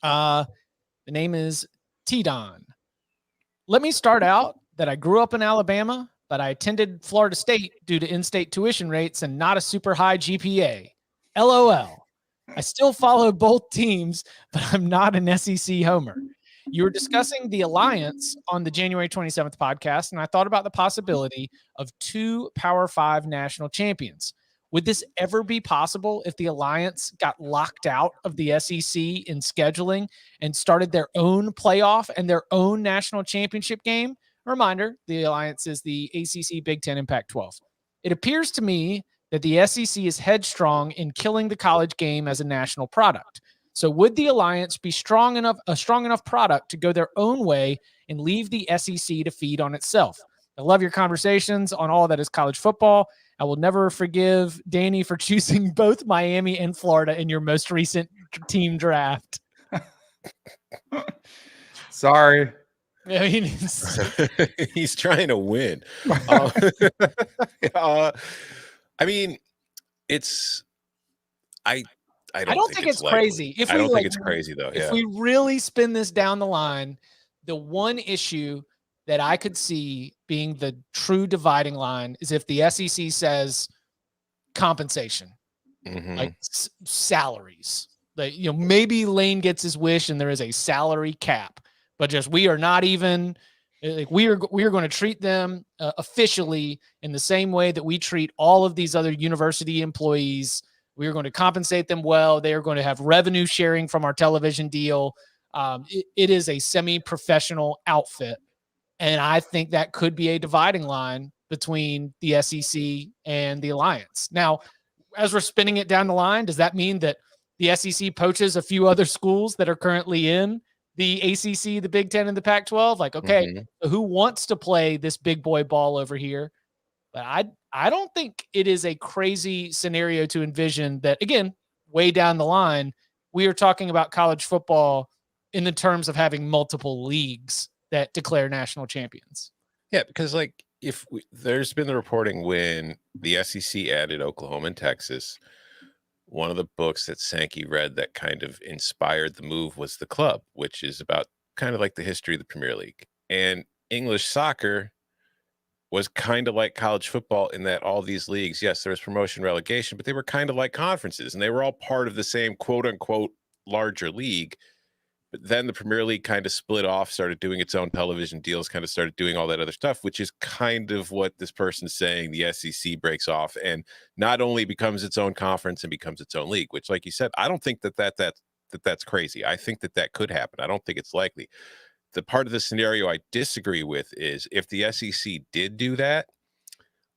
The name is T-Don. Let me start out that I grew up in Alabama, but I attended Florida State due to in-state tuition rates and not a super high GPA. LOL. I still follow both teams, but I'm not an SEC homer. You were discussing the alliance on the January 27th podcast, and I thought about the possibility of 2 Power 5 national champions. Would this ever be possible if the alliance got locked out of the SEC in scheduling and started their own playoff and their own national championship game? A reminder, the alliance is the ACC, Big Ten, and Pac-12. It appears to me that the SEC is headstrong in killing the college game as a national product. So would the alliance be a strong enough product to go their own way and leave the SEC to feed on itself? I love your conversations on all that is college football. I will never forgive Danny for choosing both Miami and Florida in your most recent team draft. Sorry. I mean, he's trying to win. I mean, I don't think it's crazy. I don't think it's crazy though. If we really spin this down the line, the one issue that I could see being the true dividing line is if the SEC says compensation, like salaries. Like, maybe Lane gets his wish and there is a salary cap, but just we are not even like we are going to treat them officially in the same way that we treat all of these other university employees. We are going to compensate them well. They are going to have revenue sharing from our television deal. It is a semi-professional outfit. And I think that could be a dividing line between the SEC and the alliance. Now, as we're spinning it down the line, does that mean that the SEC poaches a few other schools that are currently in the ACC, the Big Ten, and the Pac-12? Like, okay, who wants to play this big boy ball over here? But I don't think it is a crazy scenario to envision that, again, way down the line, we are talking about college football in the terms of having multiple leagues that declare national champions. Yeah, because there's been the reporting when the SEC added Oklahoma and Texas, one of the books that Sankey read that kind of inspired the move was The Club, which is about kind of like the history of the Premier League. And English soccer was kind of like college football in that all these leagues, yes, there was promotion, relegation, but they were kind of like conferences, and they were all part of the same quote unquote larger league. But then the Premier League kind of split off, started doing its own television deals, kind of started doing all that other stuff, which is kind of what this person's saying. The SEC breaks off and not only becomes its own conference and becomes its own league, which, like you said, I don't think that's crazy. I think that could happen. I don't think it's likely. The part of the scenario I disagree with is if the SEC did do that,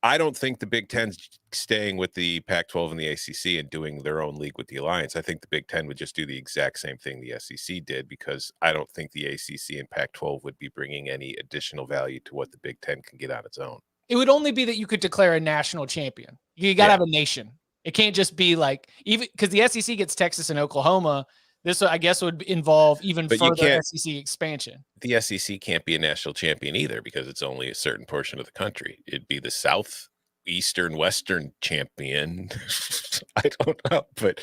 I don't think the Big Ten's staying with the Pac-12 and the ACC and doing their own league with the alliance. I think the Big Ten would just do the exact same thing the SEC did, because I don't think the ACC and Pac-12 would be bringing any additional value to what the Big Ten can get on its own. It would only be that you could declare a national champion. You got to have a nation. It can't just be like, even because the SEC gets Texas and Oklahoma. This, I guess, would involve even further SEC expansion. The SEC can't be a national champion either, because it's only a certain portion of the country. It'd be the Southeastern, Western champion. I don't know, but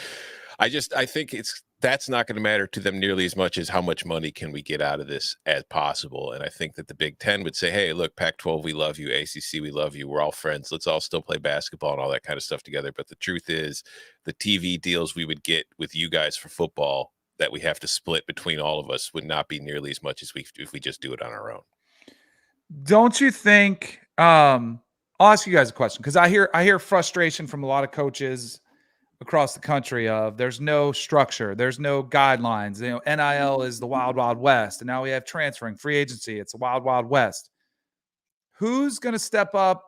I think that's not going to matter to them nearly as much as how much money can we get out of this as possible. And I think that the Big Ten would say, hey, look, Pac-12, we love you. ACC, we love you. We're all friends. Let's all still play basketball and all that kind of stuff together. But the truth is, the TV deals we would get with you guys for football that we have to split between all of us would not be nearly as much as if we just do it on our own. Don't you think? I'll ask you guys a question, because I hear frustration from a lot of coaches across the country of there's no structure, there's no guidelines. NIL is the wild, wild west, and now we have transferring, free agency. It's a wild, wild west. Who's going to step up?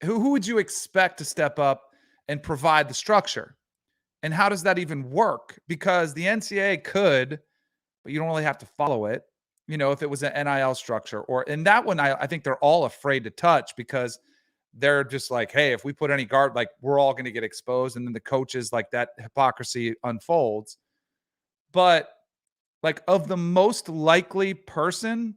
Who would you expect to step up and provide the structure? And how does that even work? Because the NCAA could, but you don't really have to follow it. If it was an NIL structure, and that one, I think they're all afraid to touch, because they're just like, hey, if we put any guard, like, we're all going to get exposed. And then the coaches, like, that hypocrisy unfolds. But like, of the most likely person,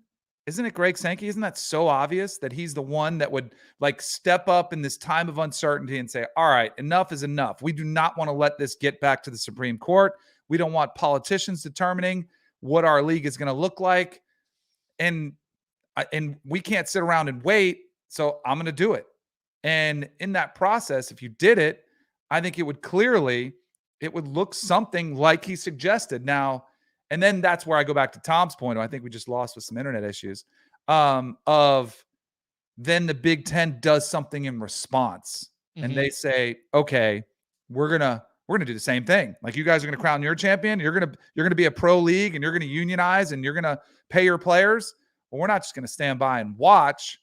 isn't it Greg Sankey? Isn't that so obvious that he's the one that would like step up in this time of uncertainty and say, all right, enough is enough. We do not want to let this get back to the Supreme Court. We don't want politicians determining what our league is going to look like. And we can't sit around and wait. So I'm going to do it. And in that process, if you did it, I think it would look something like he suggested. Now, and then that's where I go back to Tom's point. I think we just lost with some internet issues of then the Big Ten does something in response and they say, okay, we're going to do the same thing. Like you guys are going to crown your champion. You're going to be a pro league and you're going to unionize and you're going to pay your players. Well, we're not just going to stand by and watch.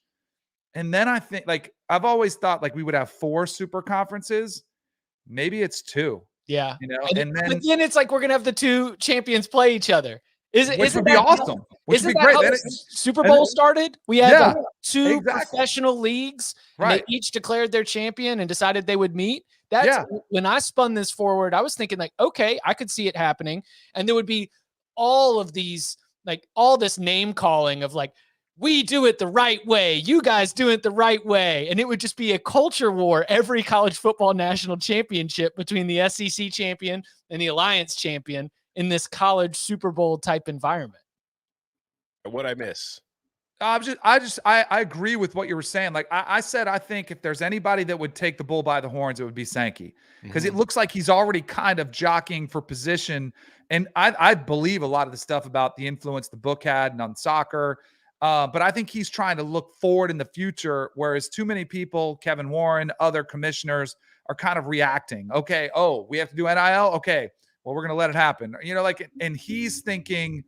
And then I think like, I've always thought like we would have 4 super conferences. Maybe it's 2. Yeah. You know, and then it's like we're gonna have the 2 champions play each other. Which would be awesome. Which would be great. How the Super Bowl started? We had 2 professional leagues, and they each declared their champion and decided they would meet. When I spun this forward, I was thinking like, okay, I could see it happening, and there would be all of these, like all this name calling of like, we do it the right way. You guys do it the right way. And it would just be a culture war every college football national championship between the SEC champion and the Alliance champion in this college Super Bowl type environment. What'd I miss? I agree with what you were saying. Like I said, I think if there's anybody that would take the bull by the horns, it would be Sankey, because it looks like he's already kind of jockeying for position. And I believe a lot of the stuff about the influence the book had and on soccer. But I think he's trying to look forward in the future, whereas too many people, Kevin Warren, other commissioners, are kind of reacting. Okay, we have to do NIL? Okay, well, we're going to let it happen. You know, like, and he's thinking,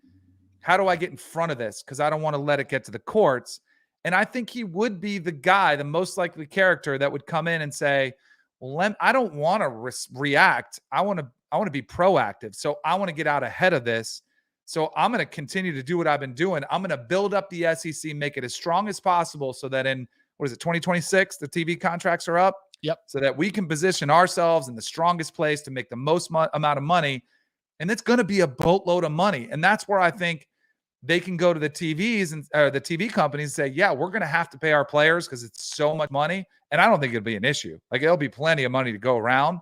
how do I get in front of this? Because I don't want to let it get to the courts. And I think he would be the guy, the most likely character that would come in and say, well, I don't want to react. I want to be proactive. So I want to get out ahead of this. So I'm going to continue to do what I've been doing. I'm going to build up the SEC, make it as strong as possible so that in, 2026, the TV contracts are up? Yep. So that we can position ourselves in the strongest place to make the most amount of money. And it's going to be a boatload of money. And that's where I think they can go to the TVs and the TV companies and say, yeah, we're going to have to pay our players because it's so much money. And I don't think it'll be an issue. Like, it'll be plenty of money to go around.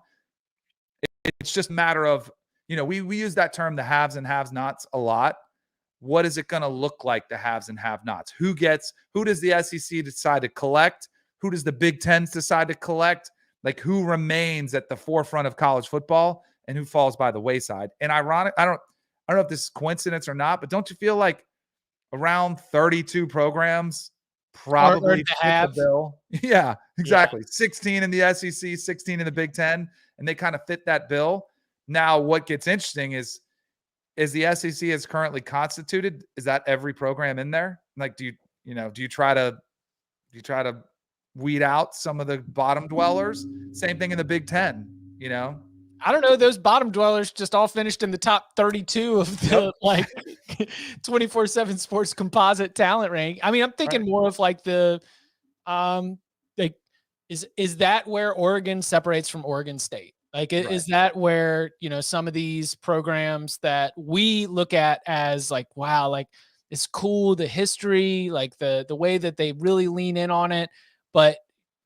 It's just a matter of, we use that term, the haves and have-nots, a lot. What is it going to look like, the haves and have-nots? Who does the SEC decide to collect? Who does the Big Ten decide to collect? Like, who remains at the forefront of college football and who falls by the wayside? And ironic, I don't know if this is coincidence or not, but don't you feel like around 32 programs probably fit the bill? Yeah, exactly. Yeah. 16 in the SEC, 16 in the Big Ten, and they kind of fit that bill. Now, what gets interesting is the SEC is currently constituted. Is that every program in there? Like, do you try to weed out some of the bottom dwellers? Same thing in the Big Ten, I don't know. Those bottom dwellers just all finished in the top 32 of the 24/7 Sports composite talent rank. I mean, I'm thinking more of like the, is that where Oregon separates from Oregon State? Like, is that where, some of these programs that we look at as like, wow, like it's cool, the history, like the way that they really lean in on it. But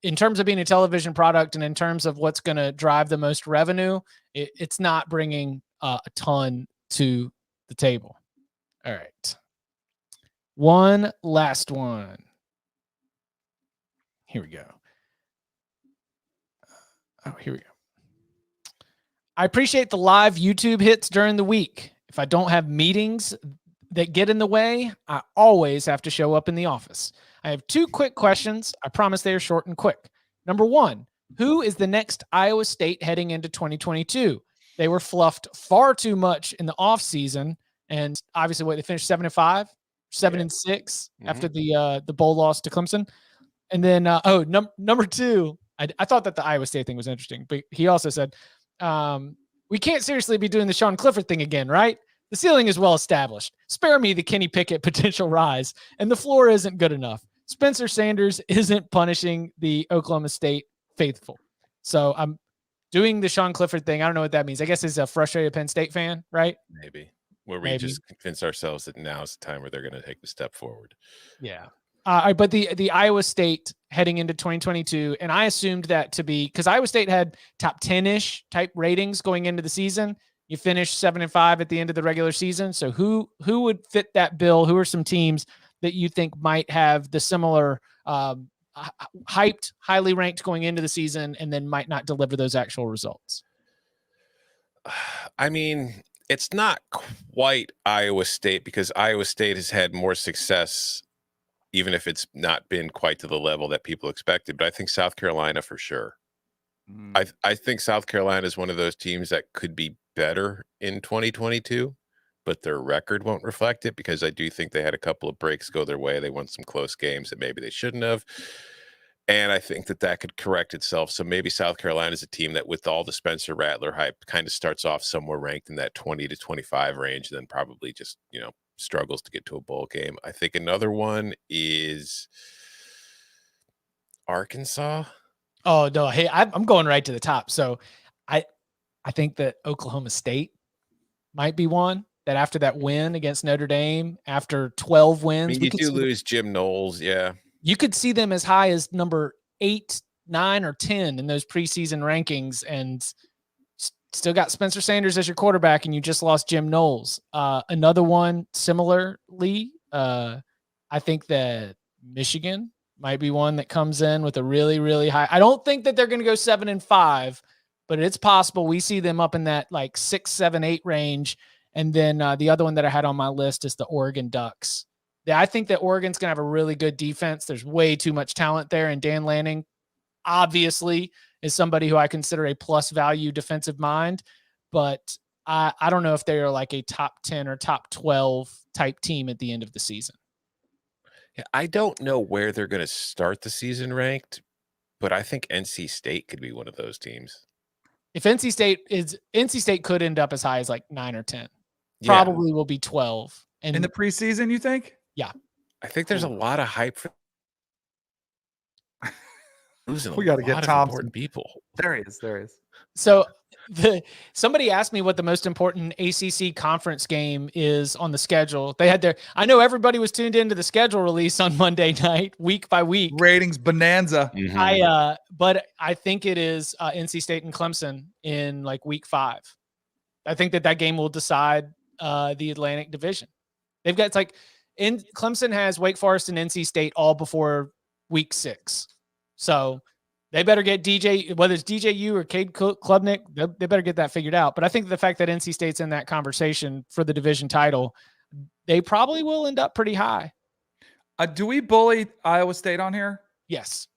in terms of being a television product and in terms of what's going to drive the most revenue, it's not bringing a ton to the table. All right. One last one. Here we go. Here we go. I appreciate the live YouTube hits during the week. If I don't have meetings that get in the way, I always have to show up in the office. I have 2 quick questions. I promise they are short and quick. Number 1, who is the next Iowa State heading into 2022? They were fluffed far too much in the offseason, and obviously they finished 7-5, 7-6 after the bowl loss to Clemson. And then, number 2, I thought that the Iowa State thing was interesting, but he also said, we can't seriously be doing the Sean Clifford thing again, right? The ceiling is well established. Spare me the Kenny Pickett potential rise, and the floor isn't good enough. Spencer Sanders isn't punishing the Oklahoma State faithful. So I'm doing the Sean Clifford thing. I don't know what that means. I guess he's a frustrated Penn State fan, right? Maybe. where we maybe. just convince ourselves that now is the time where they're going to take the step forward. Yeah. But the Iowa State heading into 2022, and I assumed that to be because Iowa State had top 10-ish type ratings going into the season. You finished 7-5 at the end of the regular season. So who would fit that bill? Who are some teams that you think might have the similar hyped, highly ranked going into the season, and then might not deliver those actual results? I mean, it's not quite Iowa State because Iowa State has had more success, even if it's not been quite to the level that people expected. But I think South Carolina for sure. I think South Carolina is one of those teams that could be better in 2022, but their record won't reflect it because I do think they had a couple of breaks go their way. They won some close games that maybe they shouldn't have. And I think that could correct itself. So maybe South Carolina is a team that with all the Spencer Rattler hype kind of starts off somewhere ranked in that 20 to 25 range, and then probably just, struggles to get to a bowl game. I think another one is Arkansas. Oh, no. Hey, I'm going right to the top. So I think that Oklahoma State might be one that after that win against Notre Dame, after 12 wins, you do lose Jim Knowles. Yeah. You could see them as high as number 8, 9, or 10 in those preseason rankings, and still got Spencer Sanders as your quarterback, and you just lost Jim Knowles. Another one similarly, I think that Michigan might be one that comes in with a really, really high. I don't think that they're going to go 7-5, but it's possible we see them up in that like 6, 7, 8 range. And then the other one that I had on my list is the Oregon Ducks. I think that Oregon's going to have a really good defense. There's way too much talent there. And Dan Lanning obviously is somebody who I consider a plus value defensive mind, but I don't know if they are like a top 10 or top 12 type team at the end of the season. Yeah, I don't know where they're going to start the season ranked, but I think NC State could be one of those teams. If NC State could end up as high as like 9 or 10, probably will be 12. And in the preseason, you think? Yeah. I think there's a lot of hype for losing. We got to get Thompson. Important people. There he is. So somebody asked me what the most important ACC conference game is on the schedule. They had I know everybody was tuned into the schedule release on Monday night, week by week. Ratings bonanza. Mm-hmm. But I think it is NC State and Clemson in like week 5. I think that game will decide the Atlantic Division. They've got Clemson has Wake Forest and NC State all before week 6. So they better get DJ, whether it's DJU or Cade Klubnik, they better get that figured out. But I think the fact that NC State's in that conversation for the division title, they probably will end up pretty high. Do we bully Iowa State on here? Yes.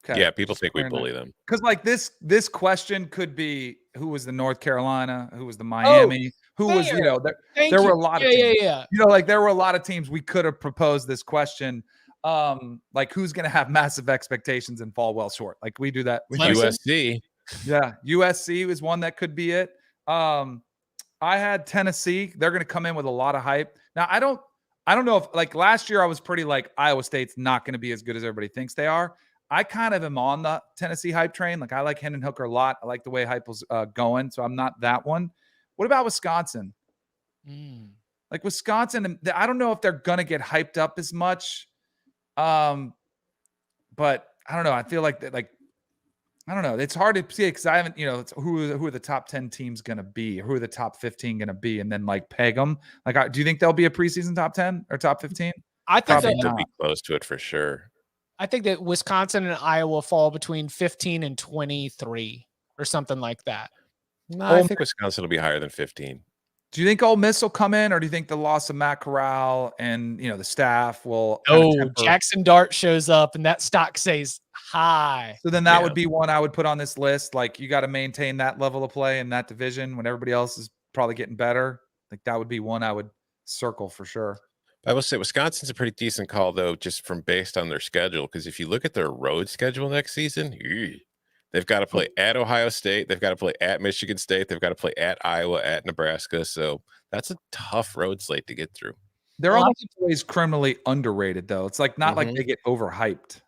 Okay. Yeah, people think we bully them. Because like this question could be who was the North Carolina, who was the Miami, who was, there were a lot of teams. Yeah. There were a lot of teams we could have proposed this question. Like who's going to have massive expectations and fall well short? Like we do that. USC. Yeah. USC was one that could be it. I had Tennessee. They're going to come in with a lot of hype. Now I don't know if like last year I was pretty like Iowa State's not going to be as good as everybody thinks they are. I kind of am on the Tennessee hype train. Like I like Hendon Hooker a lot. I like the way hype was going. So I'm not that one. What about Wisconsin? Like Wisconsin, I don't know if they're going to get hyped up as much. But I don't know. I feel like I don't know. It's hard to see because I haven't, it's who are the top 10 teams going to be? Who are the top 15 going to be? And then like peg them. Like, do you think there'll be a preseason top 10 or top 15? I think they'll be close to it for sure. I think that Wisconsin and Iowa fall between 15 and 23 or something like that. No, I think Wisconsin will be higher than 15. Do you think Ole Miss will come in, or do you think the loss of Matt Corral and the staff will? Jackson Dart shows up, and that stock stays high. So then that would be one I would put on this list. Like you got to maintain that level of play in that division when everybody else is probably getting better. Like that would be one I would circle for sure. I will say Wisconsin's a pretty decent call though, just from based on their schedule. Because if you look at their road schedule next season, they've got to play at Ohio State, they've got to play at Michigan State, they've got to play at Iowa, at Nebraska. So that's a tough road slate to get through. They're almost always criminally underrated though. It's like not like they get overhyped.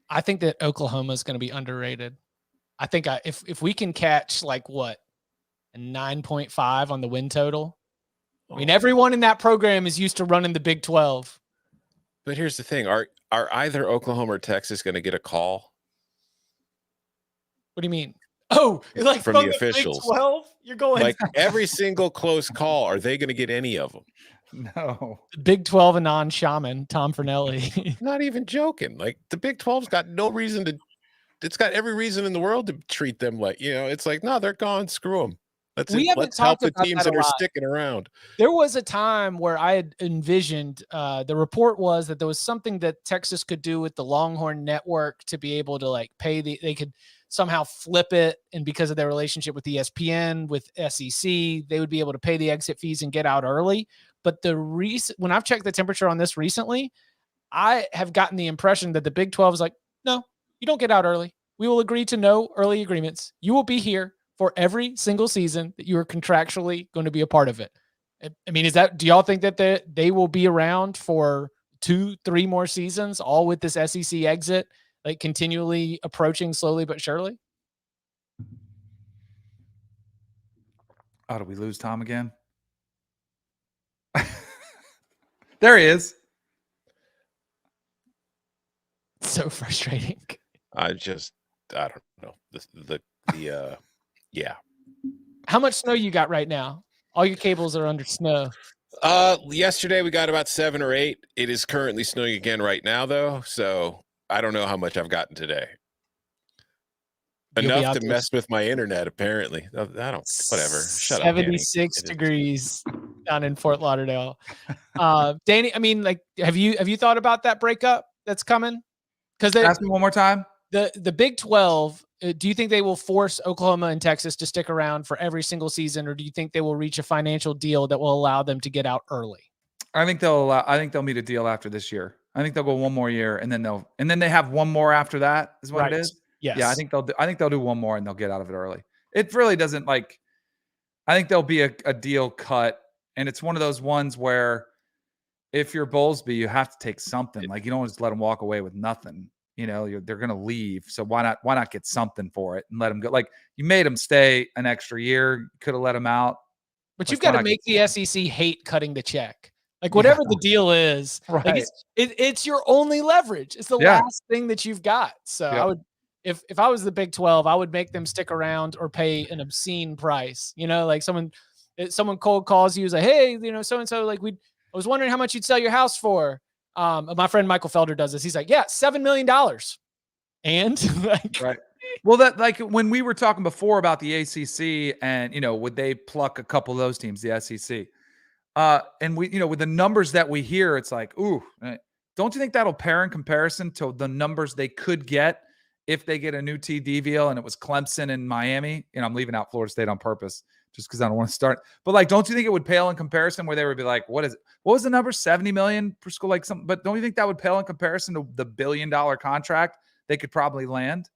I think that Oklahoma is going to be underrated. I think if we can catch like a 9.5 on the win total, I mean, everyone in that program is used to running the Big 12. But here's the thing: are either Oklahoma or Texas going to get a call? What do you mean? Oh, like from the officials? Big 12? You're going like every single close call. Are they going to get any of them? No. The Big 12 Anon shaman, Tom Fornelli. Not even joking. Like the Big 12's got no reason to. It's got every reason in the world to treat them like, it's like, no, they're gone. Screw them. Let's help the teams that are sticking around. There was a time where I had envisioned, the report was that there was something that Texas could do with the Longhorn Network to be able to like pay they could somehow flip it. And because of their relationship with ESPN, with SEC, they would be able to pay the exit fees and get out early. But when I've checked the temperature on this recently, I have gotten the impression that the Big 12 is like, no, you don't get out early. We will agree to no early agreements. You will be here for every single season that you are contractually going to be a part of it. I mean, do y'all think that they will be around for 2-3 more seasons, all with this SEC exit, like continually approaching slowly but surely? Oh, did we lose Tom again? There he is. So frustrating. I don't know. Yeah. How much snow you got right now? All your cables are under snow. Yesterday we got about 7 or 8. It is currently snowing again right now, though. So I don't know how much I've gotten today. Enough to mess with my internet, apparently. I don't. Whatever. Shut 76 degrees down in Fort Lauderdale. Danny, I mean, like, have you thought about that breakup that's coming? Because ask me one more time. The Big 12. Do you think they will force Oklahoma and Texas to stick around for every single season, or do you think they will reach a financial deal that will allow them to get out early? I think they'll meet a deal after this year. I think they'll go one more year, and then they have one more after that. Is what right. It is. Yes. Yeah, I think they'll do one more and they'll get out of it early. It really doesn't like. I think there'll be a deal cut, and it's one of those ones where if you're Bowlesby, you have to take something. Like you don't just let them walk away with nothing. They're going to leave. So why not get something for it and let them go? Like you made them stay an extra year. Could have let them out. But you've got to make the SEC hate cutting the check. Like whatever the deal is, right. Like it's your only leverage. It's the last thing that you've got. So I would, if I was the Big 12, I would make them stick around or pay an obscene price. Like someone cold calls you, like, hey, so-and-so, like I was wondering how much you'd sell your house for. My friend Michael Felder does this. He's like, yeah, $7 million. And like, right. Well, that like when we were talking before about the ACC and, would they pluck a couple of those teams, the SEC? And we, with the numbers that we hear, it's like, ooh, don't you think that'll pair in comparison to the numbers they could get if they get a new TD deal and it was Clemson and Miami? I'm leaving out Florida State on purpose just because I don't want to start. But like, don't you think it would pale in comparison where they would be like, what was the number? 70 million per school, like something. But don't you think that would pale in comparison to the $1 billion contract they could probably land?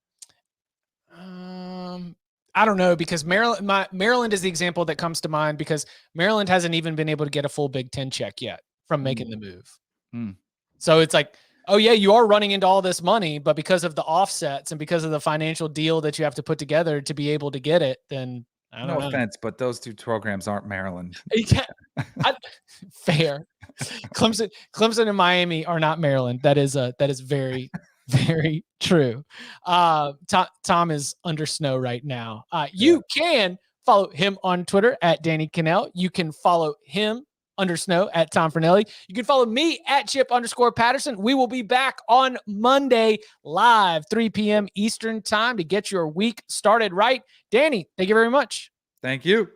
I don't know, because Maryland is the example that comes to mind, because Maryland hasn't even been able to get a full Big Ten check yet from making the move. So it's like, oh yeah, you are running into all this money, but because of the offsets and because of the financial deal that you have to put together to be able to get it, then I don't know. No offense, but those two programs aren't Maryland. Fair. Clemson and Miami are not Maryland. That is very, very true. Tom is under snow right now. You can follow him on Twitter at Danny Cannell. You can follow him under snow at Tom Fornelli. You can follow me at Chip_Patterson. We will be back on Monday live, 3 p.m. Eastern time to get your week started right. Danny, thank you very much. Thank you.